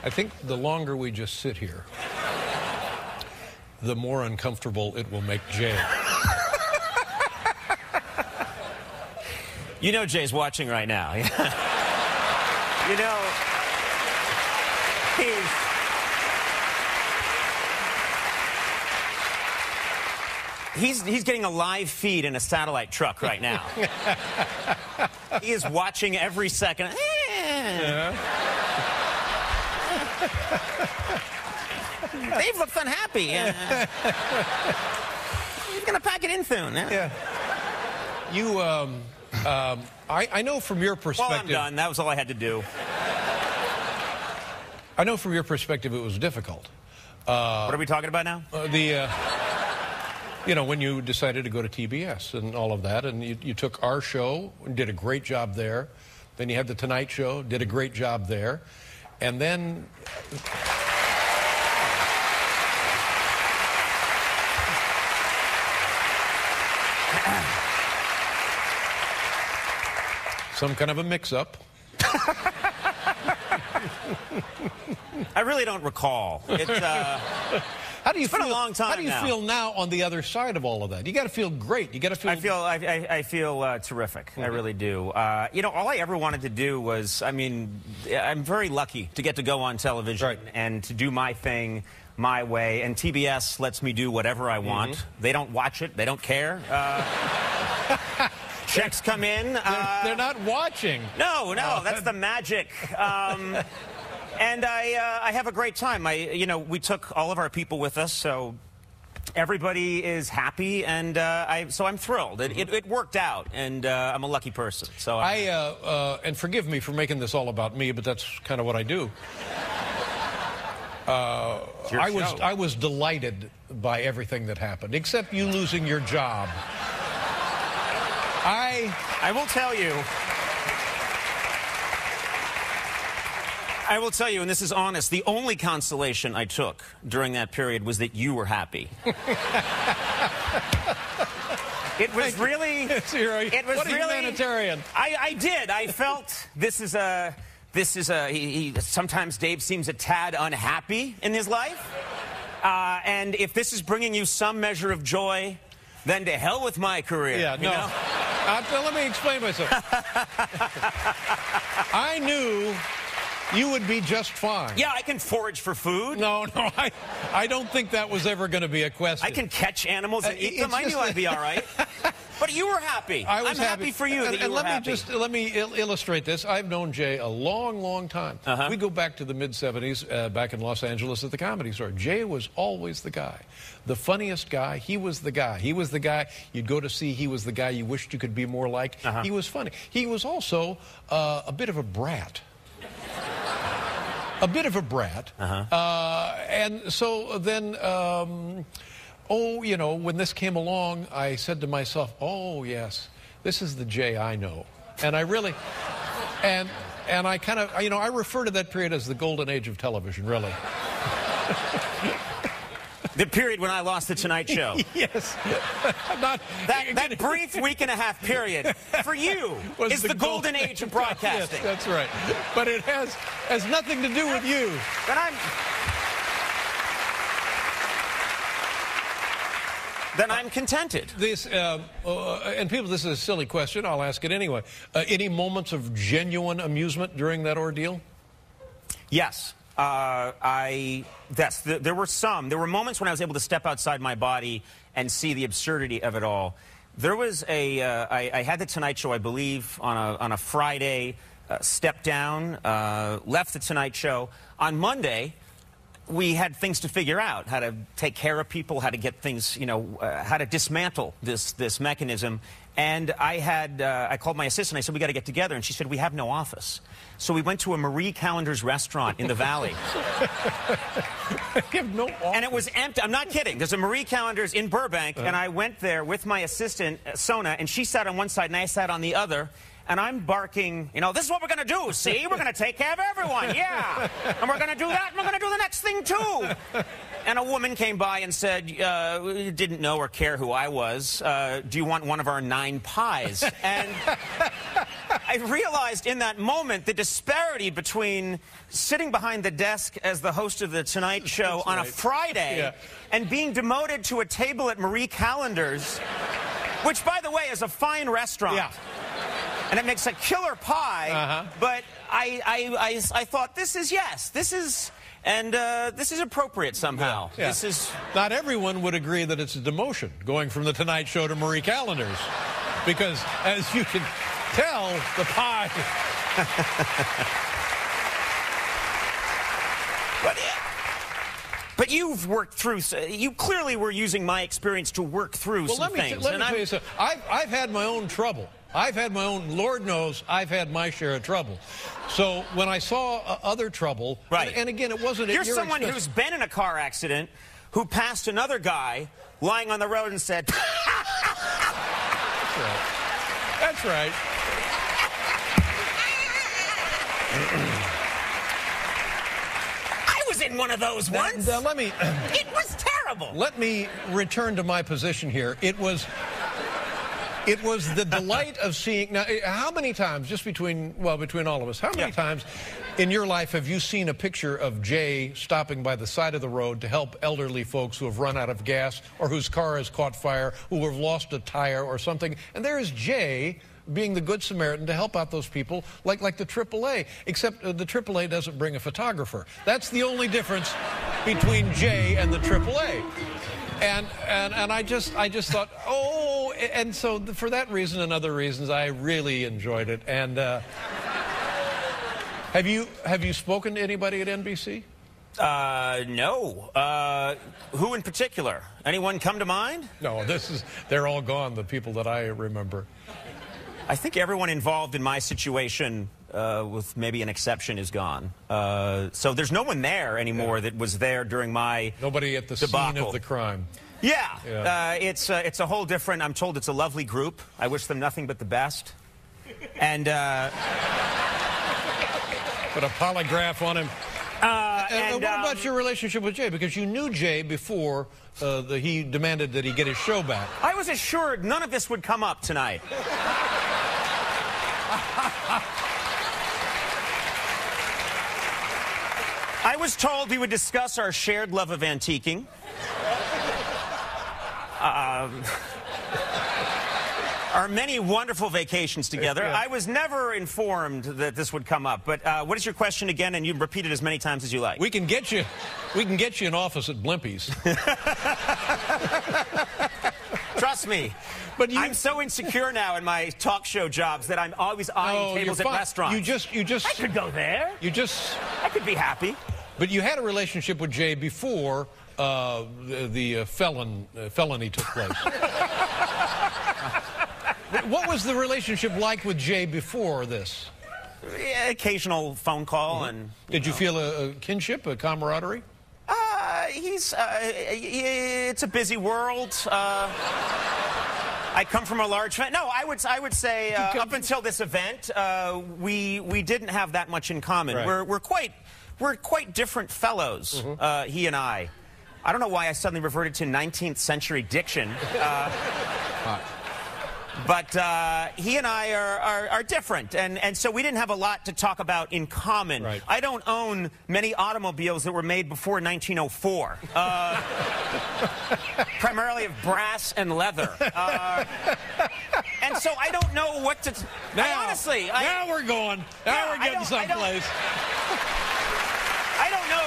I think the longer we just sit here, the more uncomfortable it will make Jay. You know Jay's watching right now. You know, he's getting a live feed in a satellite truck right now. He is watching every second. Yeah. Dave looks unhappy. He's going to pack it in soon. Yeah. You, I know from your perspective... Well, I'm done. That was all I had to do. I know from your perspective it was difficult. What are we talking about now? You know, when you decided to go to TBS and all of that, and you took our show and did a great job there. Then you had the Tonight Show, did a great job there. And then... some kind of a mix-up. I really don't recall. It's how do you been feel, a long time how do you now. feel now on the other side of all of that? You got to feel great. You got to feel... I feel terrific. I really do. You know, all I ever wanted to do was, I mean, I'm very lucky to get to go on television and to do my thing my way, and TBS lets me do whatever I want. They don't watch it. They don't care. Checks come in. They're not watching. No, that's the magic. And I have a great time. You know, we took all of our people with us, so everybody is happy, and so I'm thrilled. It worked out, and I'm a lucky person. So and forgive me for making this all about me, but that's kind of what I do. I was delighted by everything that happened, except you losing your job. I will tell you, and this is honest, the only consolation I took during that period was that you were happy. It was really... What a humanitarian. I did. I felt sometimes Dave seems a tad unhappy in his life. And if this is bringing you some measure of joy, then to hell with my career. Yeah, no. You know? Let me explain myself. I knew you would be just fine. Yeah, I can forage for food. No, I don't think that was ever going to be a question. I can catch animals and eat them. I knew I'd be all right. But you were happy. I'm happy for you that you were happy. Let me illustrate this. I've known Jay a long, long time. We go back to the mid-'70s, back in Los Angeles at the Comedy Store. Jay was always the guy. The funniest guy. He was the guy. He was the guy you'd go to see. He was the guy you wished you could be more like. He was funny. He was also a bit of a brat. And so then... oh, you know, when this came along, I said to myself, oh, yes, this is the Jay I know. And I really, and I kind of, you know, I refer to that period as the golden age of television, really. The period when I lost the Tonight Show. Yes. That brief week and a half period for you is the golden age of broadcasting. Yes, that's right. But it has nothing to do with you. Then I'm contented. And people, this is a silly question. I'll ask it anyway. Any moments of genuine amusement during that ordeal? Yes. There were some. There were moments when I was able to step outside my body and see the absurdity of it all. There was I had the Tonight Show, I believe, on a Friday, stepped down, left the Tonight Show. On Monday, we had things to figure out, how to take care of people, how to get things, you know, how to dismantle this mechanism. And I called my assistant. I said, we got to get together. And she said, we have no office. So we went to a Marie Callender's restaurant in the Valley. You have no office. And it was empty. I'm not kidding. There's a Marie Callender's in Burbank. And I went there with my assistant, Sona, and she sat on one side and I sat on the other. And I'm barking, you know, this is what we're going to do, see? We're going to take care of everyone, yeah. And we're going to do that, and we're going to do the next thing, too. And a woman came by and said, didn't know or care who I was, do you want one of our 9 pies? And I realized in that moment the disparity between sitting behind the desk as the host of The Tonight Show on a Friday and being demoted to a table at Marie Callender's, which, by the way, is a fine restaurant. Yeah. And it makes a killer pie, but I thought, this is appropriate somehow. Yeah. This is... Not everyone would agree that it's a demotion, going from The Tonight Show to Marie Callender's, because, as you can tell, the pie... But you've worked through, you clearly were using my experience to work through some things. Let me tell you something. I've had my own trouble. I've had my own, Lord knows, I've had my share of trouble. So when I saw other trouble, and again, it wasn't at your expense. You're someone who's been in a car accident, who passed another guy lying on the road and said, That's right. That's right. I was in one of those once. It was terrible. Let me return to my position here. It was the delight of seeing. Now, how many times, just between all of us, how many times in your life have you seen a picture of Jay stopping by the side of the road to help elderly folks who have run out of gas or whose car has caught fire, who have lost a tire or something? And there is Jay being the Good Samaritan to help out those people, like the AAA, except the AAA doesn't bring a photographer. That's the only difference between Jay and the AAA. And I just thought, oh, and so for that reason and other reasons, I really enjoyed it. And have you spoken to anybody at NBC? No. Who in particular? Anyone come to mind? No, they're all gone, the people that I remember. I think everyone involved in my situation, with maybe an exception, is gone. So there's no one there anymore that was there during my Nobody at the debacle. Scene of the crime. Yeah. It's a whole different, I'm told it's a lovely group. I wish them nothing but the best. And put a polygraph on him. What about your relationship with Jay? Because you knew Jay before he demanded that he get his show back. I was assured none of this would come up tonight. I was told we would discuss our shared love of antiquing. Our many wonderful vacations together. I was never informed that this would come up. But what is your question again? And you can repeat it as many times as you like. We can get you an office at Blimpie's. Trust me. But I'm so insecure now in my talk show jobs that I'm always eyeing tables at restaurants. You just I could go there. I could be happy. But you had a relationship with Jay before the felony took place. What was the relationship like with Jay before this? Yeah, occasional phone call and. Did you feel a kinship, a camaraderie? It's a busy world. I come from a large family. No, I would say up until this event, we didn't have that much in common. Right. We're quite different fellows, he and I. I don't know why I suddenly reverted to 19th century diction. But he and I are different, and so we didn't have a lot to talk about in common. Right. I don't own many automobiles that were made before 1904, primarily of brass and leather. And so I don't know what to... Now we're going. Now we're getting someplace. I don't know.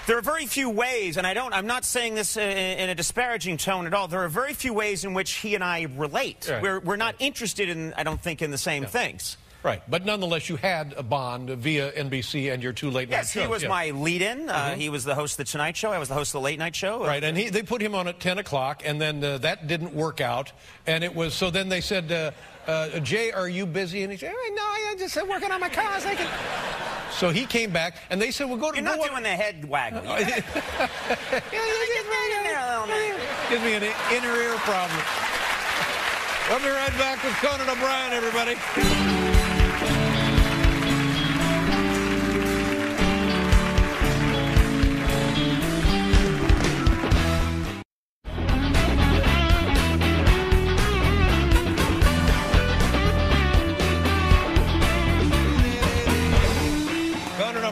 There are very few ways, and I'm not saying this in a disparaging tone at all. There are very few ways in which he and I relate. Right. We're not interested in, I don't think, in the same things. Right, but nonetheless, you had a bond via NBC and your two late-night shows. Yes, he was my lead-in. He was the host of The Tonight Show. I was the host of The Late Night Show. Right, and they put him on at 10 o'clock, and then that didn't work out. And it was, so then they said, Jay, are you busy? And he said, no, I'm just working on my cars. So he came back, and they said, well, go to... You're not doing the head waggle. Gives me an inner ear problem. We'll be right back with Conan O'Brien, everybody.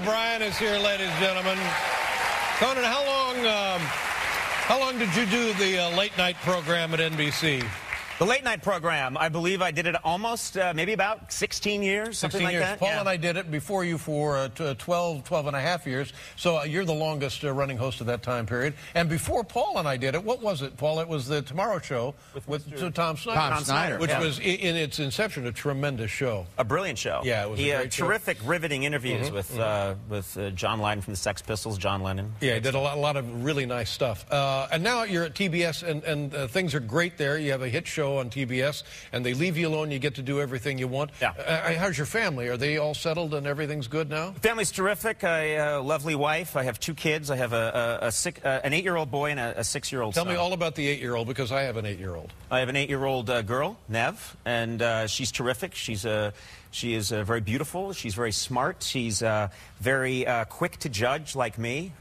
O'Brien is here, ladies and gentlemen. Conan, how long did you do the late night program at NBC? The late night program, I believe I did it almost, maybe about 16 years, something like that. Paul and I did it before you for 12 and a half years. So you're the longest running host of that time period. And before Paul and I did it, what was it, Paul? It was the Tomorrow Show with Tom Snyder. Tom Snyder. Which was, in its inception, a tremendous show. A brilliant show. Yeah, it was a great show. Terrific, riveting interviews with John Lydon from the Sex Pistols, John Lennon. Yeah, he did a lot of really nice stuff. And now you're at TBS, and things are great there. You have a hit show on TBS, and they leave you alone. You get to do everything you want. Yeah. How's your family? Are they all settled and everything's good now? Family's terrific. I have a lovely wife. I have 2 kids. I have an 8-year-old boy and a 6-year-old son. Tell me all about the 8-year-old, because I have an 8-year-old. I have an 8-year-old girl, Nev, and she's terrific. She is very beautiful. She's very smart. She's very quick to judge, like me.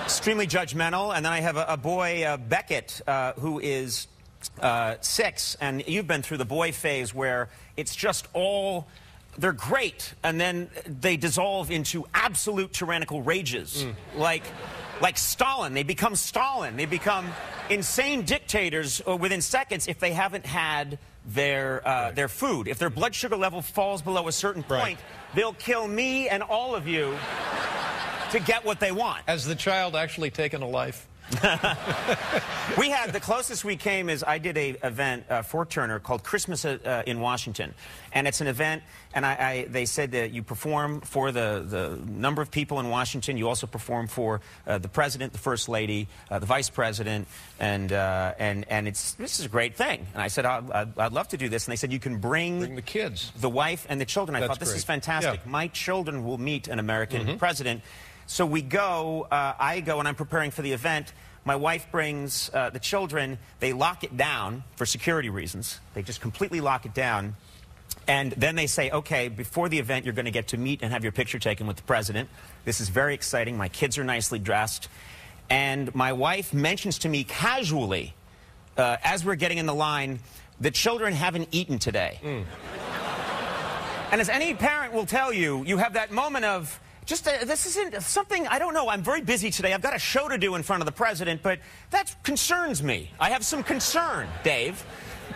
Extremely judgmental. And then I have a boy, Beckett, who is 6, and you've been through the boy phase where it's just all, they're great, and then they dissolve into absolute tyrannical rages. Like Stalin. They become Stalin. They become insane dictators within seconds if they haven't had their food. If their blood sugar level falls below a certain point, they'll kill me and all of you to get what they want. Has the child actually taken a life? We had, the closest we came is I did a event for Turner called Christmas in Washington, and it's an event, and they said that you perform for the number of people in Washington. You also perform for the president, the first lady, the vice president, and this is a great thing. And I said I'd love to do this, and they said you can bring the kids, the wife, and the children. I thought this is fantastic. Yeah. My children will meet an American president. So we go, I go, and I'm preparing for the event. My wife brings the children. They lock it down for security reasons. They just completely lock it down. And then they say, okay, before the event, you're going to get to meet and have your picture taken with the president. This is very exciting. My kids are nicely dressed. And my wife mentions to me casually, as we're getting in the line, the children haven't eaten today. And as any parent will tell you, you have that moment of, this isn't something, I don't know, I'm very busy today. I've got a show to do in front of the president, but that concerns me. I have some concern, Dave.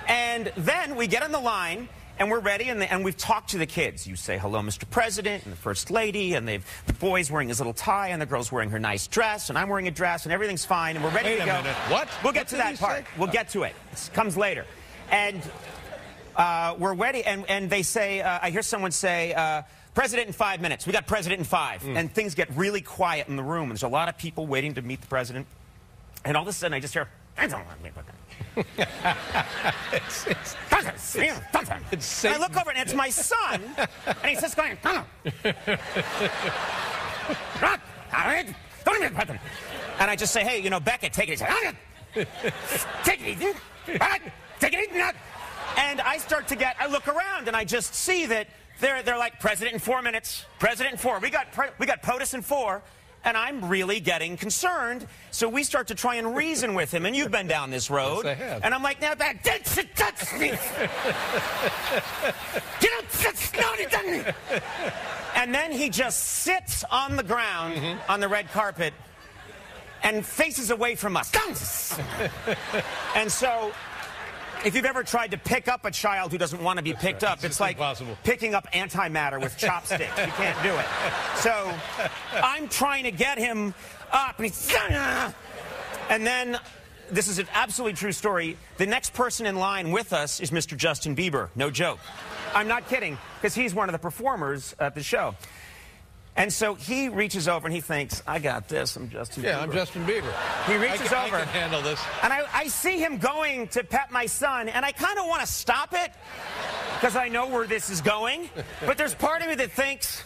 And then we get on the line, and we're ready, and we've talked to the kids. You say, hello, Mr. President, and the First Lady, and the boy's wearing his little tie, and the girl's wearing her nice dress, and I'm wearing a dress, and everything's fine, and we're ready to go. Wait a minute. What? We'll get to that part. We'll get to it. It comes later. And we're ready, and they say, I hear someone say, President in 5 minutes. We got President in 5. And things get really quiet in the room. And there's a lot of people waiting to meet the president. And all of a sudden, I just hear, it's I look over, and it's my son. And he's just going, and I just say, hey, you know, Beckett, take it easy. Take it easy. Take it easy. And I start to I look around, and I just see that they're like, President in 4 minutes, President in 4. We got POTUS in 4, and I'm really getting concerned. So we start to try and reason with him, and you've been down this road. Yes, I have. And I'm like, now that touch me. And then he just sits on the ground on the red carpet and faces away from us. And so, if you've ever tried to pick up a child who doesn't want to be picked up, it's like picking up antimatter with chopsticks. You can't do it. So I'm trying to get him up, and then, this is an absolutely true story, the next person in line with us is Mr. Justin Bieber. No joke. I'm not kidding, because he's one of the performers at the show. And so he reaches over and he thinks, I got this, I'm Justin Bieber. Yeah, I'm Justin Bieber. He reaches over. I can handle this. And I see him going to pet my son, and I kind of want to stop it, because I know where this is going. But there's part of me that thinks,